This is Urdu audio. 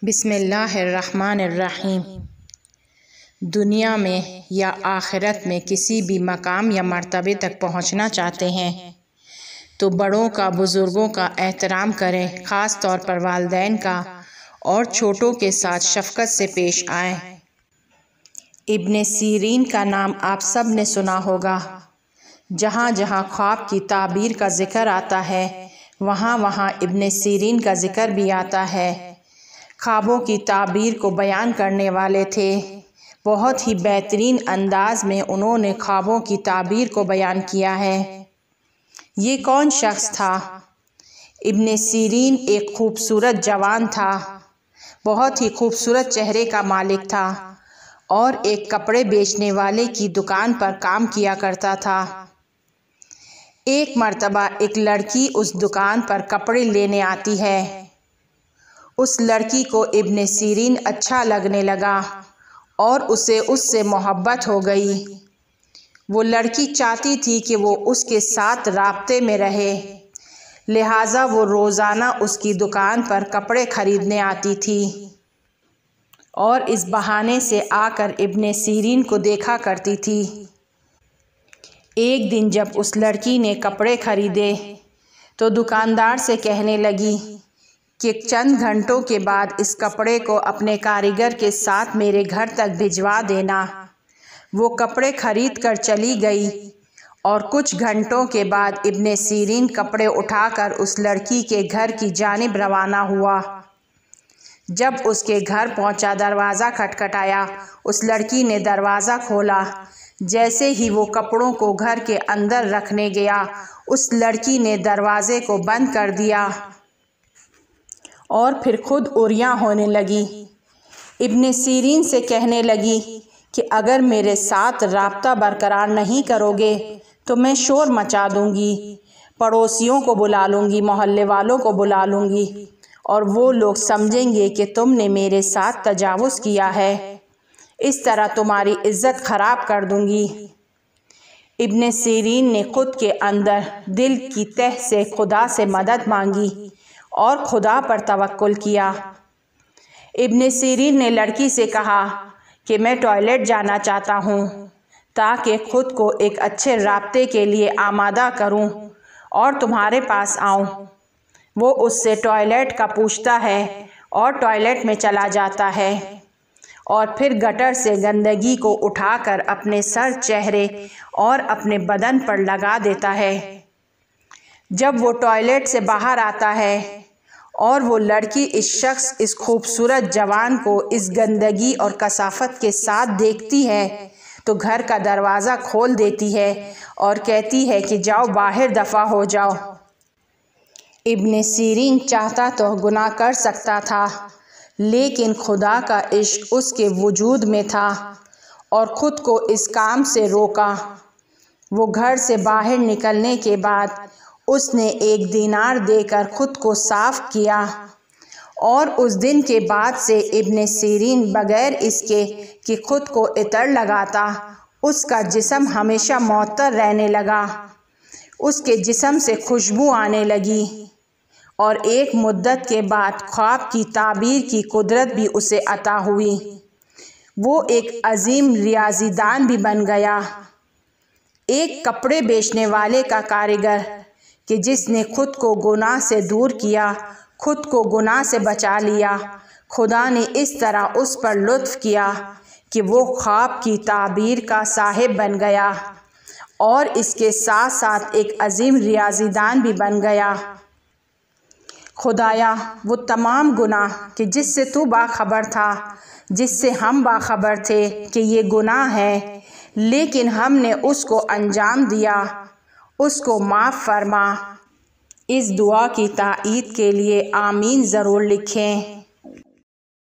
بسم اللہ الرحمن الرحیم۔ دنیا میں یا آخرت میں کسی بھی مقام یا مرتبے تک پہنچنا چاہتے ہیں تو بڑوں کا، بزرگوں کا احترام کریں، خاص طور پر والدین کا، اور چھوٹوں کے ساتھ شفقت سے پیش آئیں۔ ابن سیرین کا نام آپ سب نے سنا ہوگا۔ جہاں جہاں خواب کی تعبیر کا ذکر آتا ہے وہاں وہاں ابن سیرین کا ذکر بھی آتا ہے۔ خوابوں کی تعبیر کو بیان کرنے والے تھے۔ بہت ہی بہترین انداز میں انہوں نے خوابوں کی تعبیر کو بیان کیا ہے۔ یہ کون شخص تھا؟ ابن سیرین ایک خوبصورت جوان تھا، بہت ہی خوبصورت چہرے کا مالک تھا اور ایک کپڑے بیچنے والے کی دکان پر کام کیا کرتا تھا۔ ایک مرتبہ ایک لڑکی اس دکان پر کپڑے لینے آتی ہے۔ اس لڑکی کو ابن سیرین اچھا لگنے لگا اور اسے اس سے محبت ہو گئی۔ وہ لڑکی چاہتی تھی کہ وہ اس کے ساتھ رابطے میں رہے، لہٰذا وہ روزانہ اس کی دکان پر کپڑے خریدنے آتی تھی اور اس بہانے سے آ کر ابن سیرین کو دیکھا کرتی تھی۔ ایک دن جب اس لڑکی نے کپڑے خریدے تو دکاندار سے کہنے لگی کہ چند گھنٹوں کے بعد اس کپڑے کو اپنے کاریگر کے ساتھ میرے گھر تک بھجوا دینا۔ وہ کپڑے خرید کر چلی گئی اور کچھ گھنٹوں کے بعد ابن سیرین کپڑے اٹھا کر اس لڑکی کے گھر کی جانب روانہ ہوا۔ جب اس کے گھر پہنچا، دروازہ کھٹکھٹایا۔ اس لڑکی نے دروازہ کھولا۔ جیسے ہی وہ کپڑوں کو گھر کے اندر رکھنے گیا، اس لڑکی نے دروازے کو بند کر دیا اور پھر خود عریاں ہونے لگی۔ ابن سیرین سے کہنے لگی کہ اگر میرے ساتھ رابطہ برقرار نہیں کرو گے تو میں شور مچا دوں گی، پڑوسیوں کو بلا لوں گی، محلے والوں کو بلا لوں گی اور وہ لوگ سمجھیں گے کہ تم نے میرے ساتھ تجاوز کیا ہے، اس طرح تمہاری عزت خراب کر دوں گی۔ ابن سیرین نے خود کے اندر دل کی تہ سے خدا سے مدد مانگی اور خدا پر توکل کیا۔ ابن سیرین نے لڑکی سے کہا کہ میں ٹوائلٹ جانا چاہتا ہوں تاکہ خود کو ایک اچھے رابطے کے لیے آمادہ کروں اور تمہارے پاس آؤں۔ وہ اس سے ٹوائلٹ کا پوچھتا ہے اور ٹوائلٹ میں چلا جاتا ہے اور پھر گٹر سے گندگی کو اٹھا کر اپنے سر، چہرے اور اپنے بدن پر لگا دیتا ہے۔ جب وہ ٹوائلٹ سے باہر آتا ہے اور وہ لڑکی اس شخص، اس خوبصورت جوان کو اس گندگی اور کثافت کے ساتھ دیکھتی ہے تو گھر کا دروازہ کھول دیتی ہے اور کہتی ہے کہ جاؤ باہر دفع ہو جاؤ۔ ابن سیرین چاہتا تو گناہ کر سکتا تھا، لیکن خدا کا عشق اس کے وجود میں تھا اور خود کو اس کام سے روکا۔ وہ گھر سے باہر نکلنے کے بعد اس نے 1 دینار دے کر خود کو صاف کیا اور اس دن کے بعد سے ابن سیرین بغیر اس کے کہ خود کو عطر لگاتا، اس کا جسم ہمیشہ معطر رہنے لگا، اس کے جسم سے خوشبو آنے لگی اور ایک مدت کے بعد خواب کی تعبیر کی قدرت بھی اسے عطا ہوئی۔ وہ ایک عظیم ریاضی دان بھی بن گیا، ایک کپڑے بیچنے والے کا کاریگر کہ جس نے خود کو گناہ سے دور کیا، خود کو گناہ سے بچا لیا۔ خدا نے اس طرح اس پر لطف کیا کہ وہ خواب کی تعبیر کا صاحب بن گیا اور اس کے ساتھ ساتھ ایک عظیم ریاضی دان بھی بن گیا۔ خدایا، وہ تمام گناہ کہ جس سے تو باخبر تھا، جس سے ہم باخبر تھے کہ یہ گناہ ہے لیکن ہم نے اس کو انجام دیا، اس کو معاف فرما۔ اس دعا کی تائید کے لیے آمین ضرور لکھیں۔